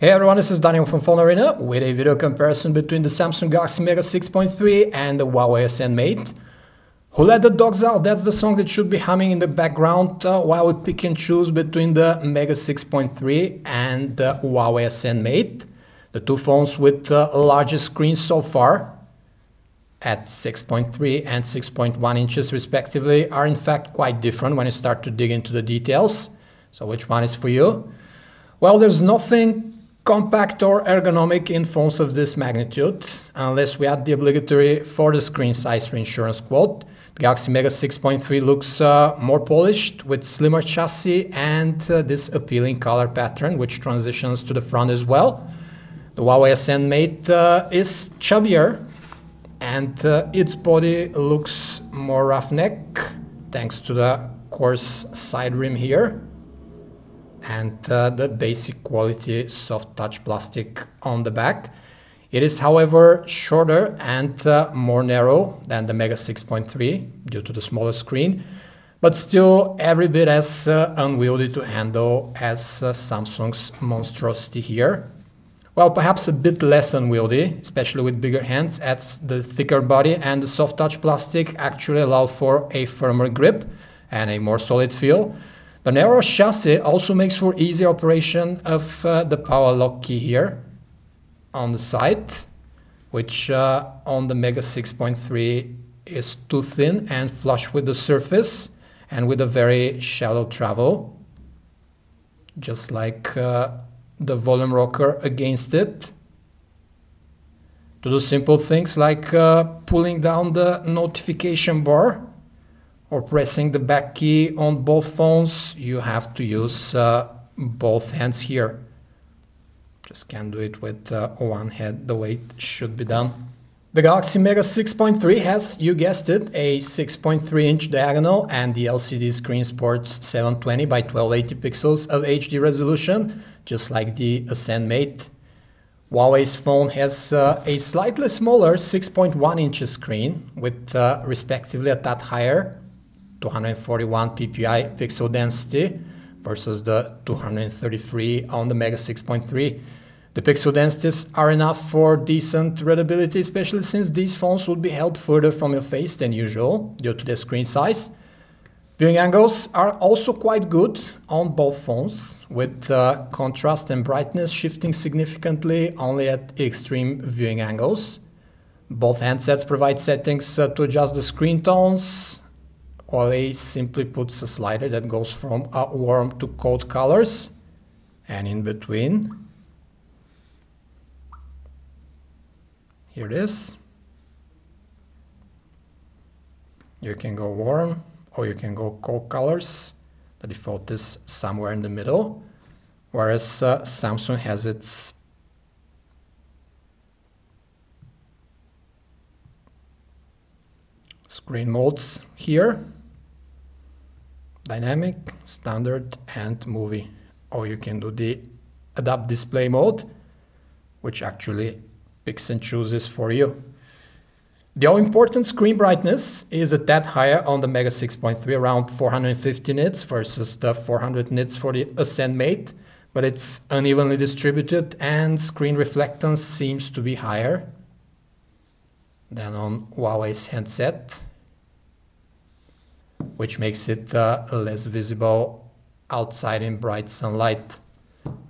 Hey everyone, this is Daniel from Phone Arena with a video comparison between the Samsung Galaxy Mega 6.3 and the Huawei Ascend Mate. Who Let the Dogs Out? That's the song that should be humming in the background while we pick and choose between the Mega 6.3 and the Huawei Ascend Mate. The two phones with the largest screens so far, at 6.3 and 6.1 inches respectively, are in fact quite different when you start to dig into the details. So which one is for you? Well, there's nothing compact or ergonomic in phones of this magnitude, unless we add the obligatory for the screen size reinsurance quote. The Galaxy Mega 6.3 looks more polished with slimmer chassis and this appealing color pattern, which transitions to the front as well. The Huawei Ascend Mate is chubbier and its body looks more roughneck thanks to the coarse side rim here and the basic quality soft touch plastic on the back. It is, however, shorter and more narrow than the Mega 6.3 due to the smaller screen, but still every bit as unwieldy to handle as Samsung's monstrosity here. Well, perhaps a bit less unwieldy, especially with bigger hands, as the thicker body and the soft touch plastic actually allow for a firmer grip and a more solid feel. The narrow chassis also makes for easy operation of the power lock key here on the side, which on the Mega 6.3 is too thin and flush with the surface and with a very shallow travel, just like the volume rocker against it. To do simple things like pulling down the notification bar or pressing the back key on both phones, you have to use both hands here. Just can't do it with one hand the way it should be done. The Galaxy Mega 6.3 has, you guessed it, a 6.3-inch diagonal, and the LCD screen sports 720 by 1280 pixels of HD resolution, just like the Ascend Mate. Huawei's phone has a slightly smaller 6.1 inch screen with respectively a tad higher 241 ppi pixel density versus the 233 on the Mega 6.3. The pixel densities are enough for decent readability, especially since these phones would be held further from your face than usual due to their screen size. Viewing angles are also quite good on both phones, with contrast and brightness shifting significantly only at extreme viewing angles. Both handsets provide settings to adjust the screen tones. Huawei simply puts a slider that goes from warm to cold colors, and in between, here it is. You can go warm or you can go cold colors. The default is somewhere in the middle, whereas Samsung has its screen modes here: dynamic, standard, and movie. Or you can do the adapt display mode, which actually picks and chooses for you. The all-important screen brightness is a tad higher on the Mega 6.3, around 450 nits versus the 400 nits for the Ascend Mate, but it's unevenly distributed and screen reflectance seems to be higher than on Huawei's handset, which makes it less visible outside in bright sunlight.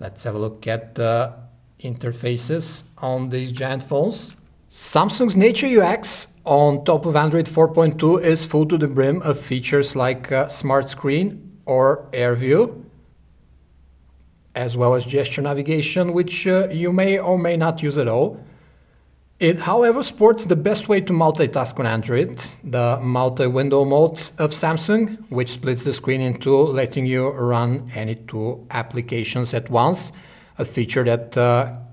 Let's have a look at the interfaces on these giant phones. Samsung's Nature UX on top of Android 4.2 is full to the brim of features like Smart Screen or AirView, as well as gesture navigation, which you may or may not use at all. It, however, sports the best way to multitask on Android, the multi-window mode of Samsung, which splits the screen in two, letting you run any two applications at once, a feature that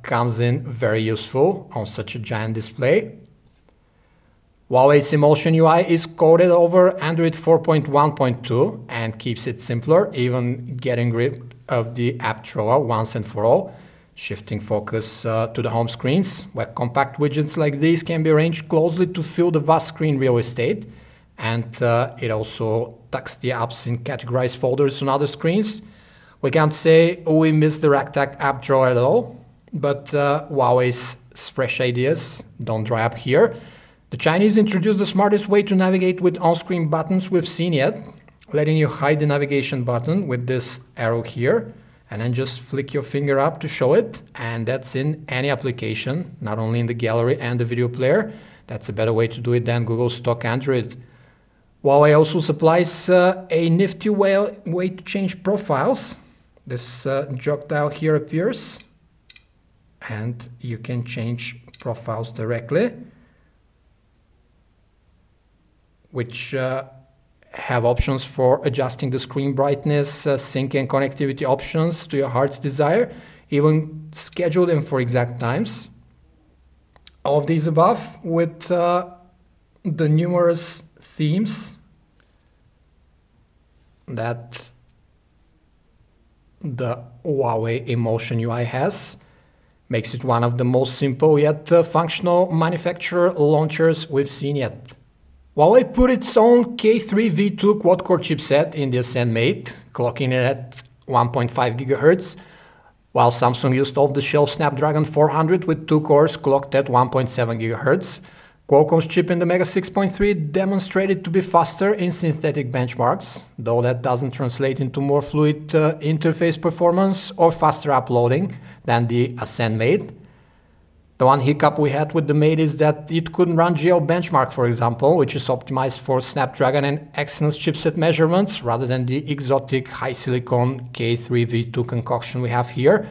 comes in very useful on such a giant display. Huawei's Emotion UI is coded over Android 4.1.2 and keeps it simpler, even getting rid of the app drawer once and for all, shifting focus to the home screens, where compact widgets like these can be arranged closely to fill the vast screen real estate, and it also tucks the apps in categorized folders on other screens. We can't say we miss the Ragtag app drawer at all. but Huawei's fresh ideas don't dry up here. The Chinese introduced the smartest way to navigate with on-screen buttons we've seen yet, letting you hide the navigation button with this arrow here, and then just flick your finger up to show it, and that's in any application, not only in the gallery and the video player. That's a better way to do it than Google's stock Android. Huawei also supplies a nifty way to change profiles. This jog dial here appears, and you can change profiles directly, which have options for adjusting the screen brightness, sync and connectivity options to your heart's desire, even schedule them for exact times. All of these above with the numerous themes that the Huawei Emotion UI has. Makes it one of the most simple yet functional manufacturer launchers we've seen yet. Huawei put its own K3 V2 quad-core chipset in the Ascend Mate, clocking it at 1.5 GHz, while Samsung used off-the-shelf Snapdragon 400 with 2 cores clocked at 1.7 GHz. Qualcomm's chip in the Mega 6.3 demonstrated to be faster in synthetic benchmarks, though that doesn't translate into more fluid interface performance or faster uploading than the Ascend Mate. The one hiccup we had with the Mate is that it couldn't run GL Benchmark, for example, which is optimized for Snapdragon and Exynos chipset measurements rather than the exotic high silicon K3 V2 concoction we have here.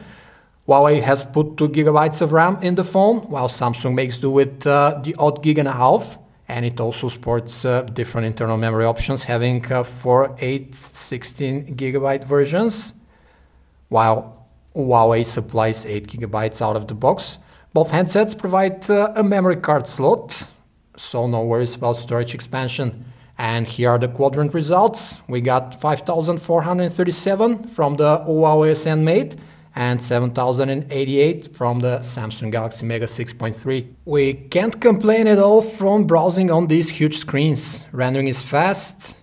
Huawei has put 2 GB of RAM in the phone, while Samsung makes do with the odd gig and a half, and it also supports different internal memory options, having 4, 8, 16 GB versions, while Huawei supplies 8 GB out of the box. Both handsets provide a memory card slot, so no worries about storage expansion. And here are the quadrant results. We got 5,437 from the Huawei Ascend Mate and 7,088 from the Samsung Galaxy Mega 6.3. We can't complain at all from browsing on these huge screens. Rendering is fast,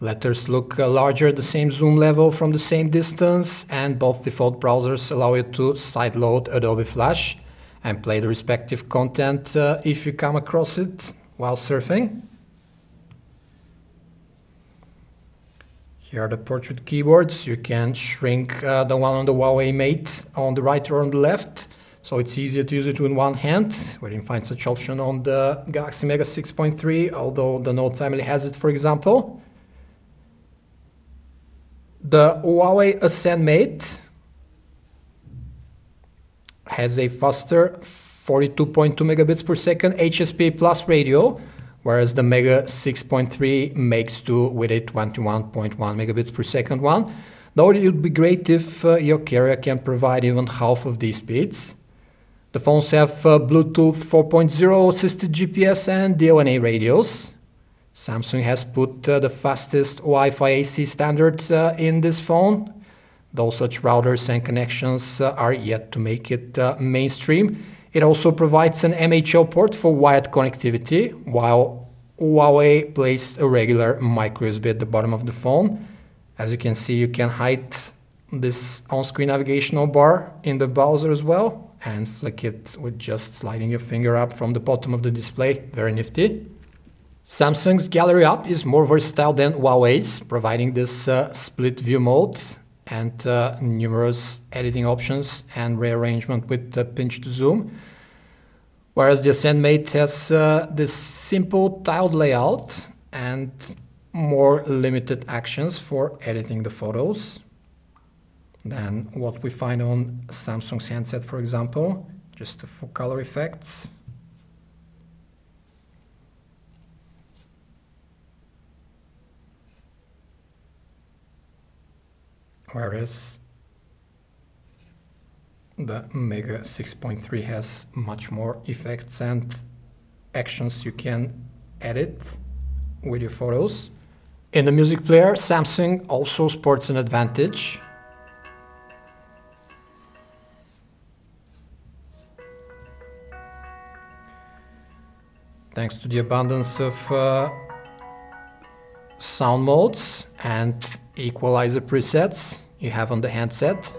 letters look larger at the same zoom level from the same distance, and both default browsers allow you to sideload Adobe Flash and play the respective content if you come across it while surfing. Here are the portrait keyboards. You can shrink the one on the Huawei Mate on the right or on the left, so it's easier to use it with one hand. We didn't find such option on the Galaxy Mega 6.3, although the Note family has it, for example. The Huawei Ascend Mate has a faster 42.2 megabits per second HSP plus radio, whereas the Mega 6.3 makes do with a 21.1 megabits per second one, though it would be great if your carrier can provide even half of these speeds. The phones have Bluetooth 4.0 assisted GPS and DLNA radios. Samsung has put the fastest Wi-Fi AC standard in this phone, though such routers and connections are yet to make it mainstream. It also provides an MHL port for wired connectivity, while Huawei placed a regular micro USB at the bottom of the phone. As you can see, you can hide this on-screen navigational bar in the browser as well, and flick it with just sliding your finger up from the bottom of the display. Very nifty. Samsung's Gallery app is more versatile than Huawei's, providing this split view mode and numerous editing options and rearrangement with pinch to zoom. Whereas the Ascend Mate has this simple tiled layout and more limited actions for editing the photos than what we find on Samsung's handset, for example, just the full color effects. Whereas the Mega 6.3 has much more effects and actions you can edit with your photos. In the music player, Samsung also sports an advantage. Thanks to the abundance of sound modes and equalizer presets you have on the handset.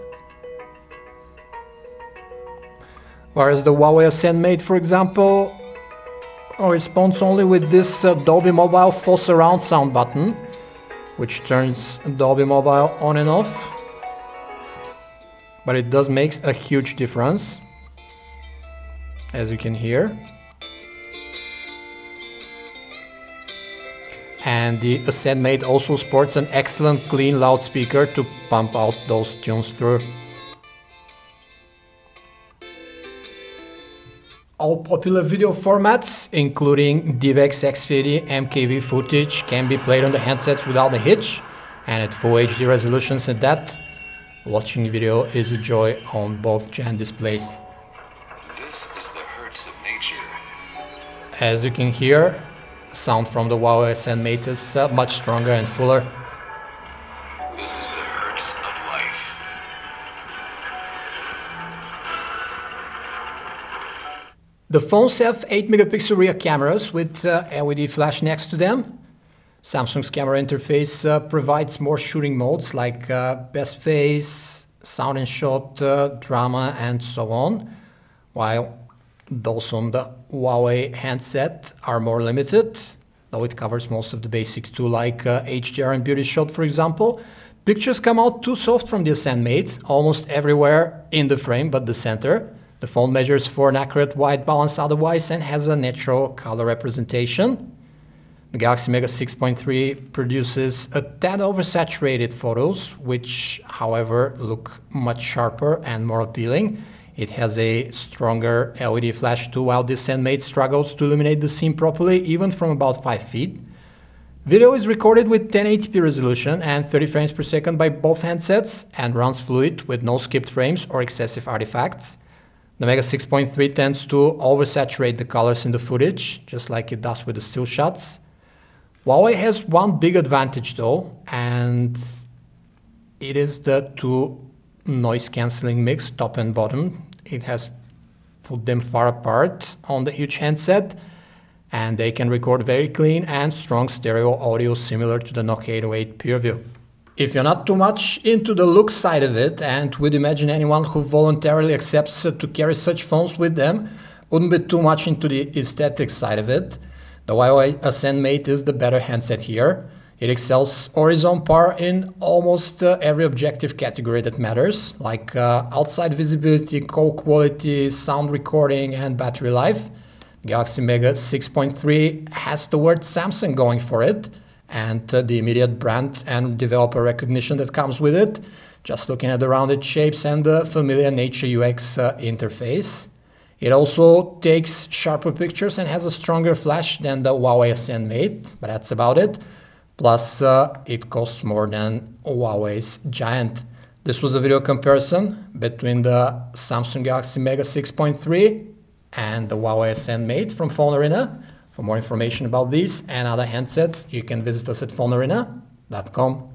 Whereas the Huawei Ascend Mate, for example, responds only with this Dolby Mobile full surround sound button, which turns Dolby Mobile on and off. But it does make a huge difference, as you can hear. And the Ascend Mate also sports an excellent clean loudspeaker to pump out those tunes through. All popular video formats, including DivX X50 MKV footage, can be played on the handsets without a hitch and at full HD resolutions at that. Watching video is a joy on both gen displays. This is the hertz of nature. As you can hear, sound from the Huawei Ascend Mate is much stronger and fuller. This is the hertz of life. The phones have 8 megapixel rear cameras with LED flash next to them. Samsung's camera interface provides more shooting modes like best face, sound and shot, drama, and so on, while those on the Huawei handset are more limited, though it covers most of the basic too, like HDR and beauty shot, for example. Pictures come out too soft from the Ascend Mate, almost everywhere in the frame but the center. The phone measures for an accurate white balance otherwise and has a natural color representation. The Galaxy Mega 6.3 produces a tad oversaturated photos, which, however, look much sharper and more appealing. It has a stronger LED flash too, while the Ascend Mate struggles to illuminate the scene properly, even from about 5 feet. Video is recorded with 1080p resolution and 30 frames per second by both handsets and runs fluid with no skipped frames or excessive artifacts. The Mega 6.3 tends to oversaturate the colors in the footage, just like it does with the still shots. Huawei has one big advantage though, and it is the two noise cancelling mix, top and bottom. It has put them far apart on the huge handset, and they can record very clean and strong stereo audio similar to the Nokia 808 PureView. If you're not too much into the look side of it, and would imagine anyone who voluntarily accepts to carry such phones with them wouldn't be too much into the aesthetic side of it, the Huawei Ascend Mate is the better handset here. It excels or is on par in almost every objective category that matters, like outside visibility, call quality, sound recording, and battery life. Galaxy Mega 6.3 has the word Samsung going for it, and the immediate brand and developer recognition that comes with it, just looking at the rounded shapes and the familiar Nature UX interface. It also takes sharper pictures and has a stronger flash than the Huawei Ascend Mate, but that's about it. Plus, it costs more than Huawei's Giant. This was a video comparison between the Samsung Galaxy Mega 6.3 and the Huawei Ascend Mate from Phone Arena. For more information about these and other handsets, you can visit us at phonearena.com.